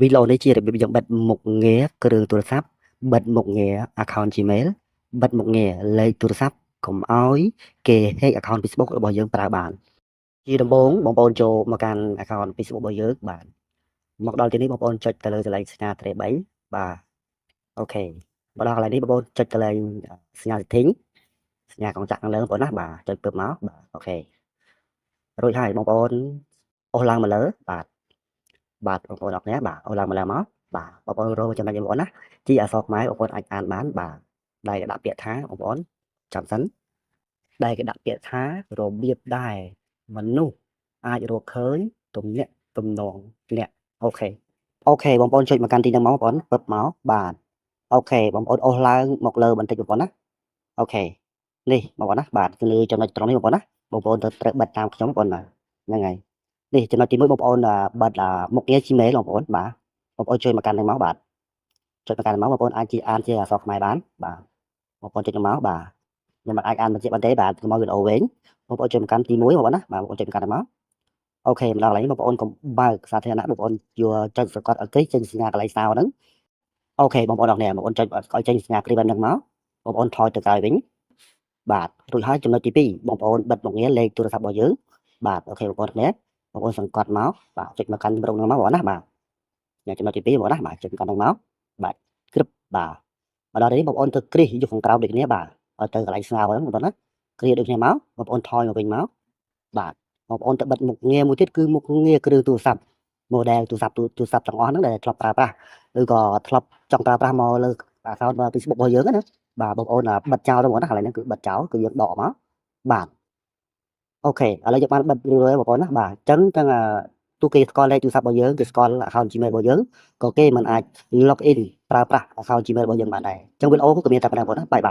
វីដេអូនេះជារបៀបយើងបិទមុខងារបគ្រឿងទូរស័ព្ទបិទមុខងារ account Gmail បិទមុខងារលេខទូរស័ព្ទកុំឲ្យគេ hack account Facebook របស់យើងប្រើបានជាដំបូងបងប្អូនចូលមកកាន់ account Facebook របស់យើងបាទមកដល់ទីនេះបងប្អូនចុចទៅលើកន្លែងសញ្ញាត្រី3បាទអូខេមកដល់កន្លែងនេះបងប្អូនចុចទៅលើសញ្ញា setting សញ្ញាកងចាក់ខាងលើបងប្អូនណាបាទចុចពើមកបាទអូខេរួចហើយបងប្អូនអូសឡើងមកលើបាទបងប្អូនអរគ្នាបាទអូសឡើងមកលើមកបាទបងប្អូនរកចំណុចបងប្អូនណាជីអក្សរខ្មែរបងប្អូនអាចអានបានបាទដែលគេដាក់ពាក្យថាបងប្អូនចាំសិនដែលគេដាក់ពាក្យថារបៀបដែរមនុស្សអាចរកឃើញទំនាក់ទំនងអ្នកអូខេបងប្អូនចុចមកកាន់ទីហ្នឹងមកបងប្អូនពឹបមកបាទអូខេបងប្អូនអូសឡើងមកលើបន្តិចបងប្អូនណាអូខេនេះបងប្អូនណាបាទគឺលើចំណុចត្រង់នេះបងប្អូនណាបងប្អូនត្រូវបិទតាមខ្ញុំបងប្អូនបាទហ្នឹងហើយនេះចំណុចទី1បងប្អូនបិទមុខងារ Gmail បងប្អូនបាទបងប្អូនជួយមកកាន់នេះមកបាទចុចមកកាន់មកបងប្អូនអាចអានជាអក្សរខ្មែរបានបាទបងប្អូនចុចមកបាទខ្ញុំមិនអាចអានបញ្ជាក់បានទេបាទមកវីដេអូវិញបងប្អូនជួយមកកាន់ទី1បងប្អូនណាបាទបងប្អូនចុចមកកាន់មកអូខេមកដល់កន្លែងនេះបងប្អូនកុំបើកសាធារណៈបងប្អូនយកចុចសង្កត់អត់ទេចេញសញ្ញាកន្លែងសោហ្នឹងអូខេបងប្អូនអរគ្នាបងប្អូនចុចឲ្យចេញសញ្ញាព្រីបែបហ្នឹងមកបងប្អូនថយទៅក្រោយវិញបាទរួចហើយចំណុចទី2បងប្អូនបិទមុខងារលេខទូរស័ព្ទរបស់យើងបាទអូខេបងប្អូនគ្នាបងប្អូនសង្កត់មកបាទចុចមកកាន់រូបហ្នឹងមកបងប្អូនណាបាទចំណុចទី2បងប្អូនណាបាទចុចមកកាន់ហ្នឹងមកបាទគ្រឹបបាទមកដល់នេះបងប្អូនទៅគ្រីសយកខាងក្រោមដូចគ្នាបាទឲ្យទៅកន្លែងស្ងោហ្នឹងបងប្អូនណាគ្រីសដូចគ្នាមកបងប្អូនថយមកវិញមកបាទបងប្អូនទៅបិទមុខងារមួយទៀតគឺមុខងារគ្រឿងទូរស័ព្ទ model ទូរស័ព្ទទាំងអស់ហ្នឹងដែលធ្លាប់ប្រើប្រាស់ឬក៏ធ្លាប់ចង់ប្រើប្រាស់មកលើ account Facebook របស់យើងណាបាទបងប្អូនបិទចោលទៅហ្មងណាកន្លែងហ្នឹងគឺបិទចោលគឺយើងដកមកបាទអូខេឥឡូវយើងបានបិទរួចហើយបងប្អូនណាបាទអញ្ចឹងទាំងទូគេស្គាល់លេខទូរស័ព្ទរបស់យើងគេស្គាល់ account Gmail របស់យើងក៏គេមិនអាច log in ប្រើប្រាស់ account Gmail របស់យើងបានដែរអញ្ចឹងវីដេអូក៏មានតែប៉ុណ្ណឹងបងប្អូនណាបាយបាយ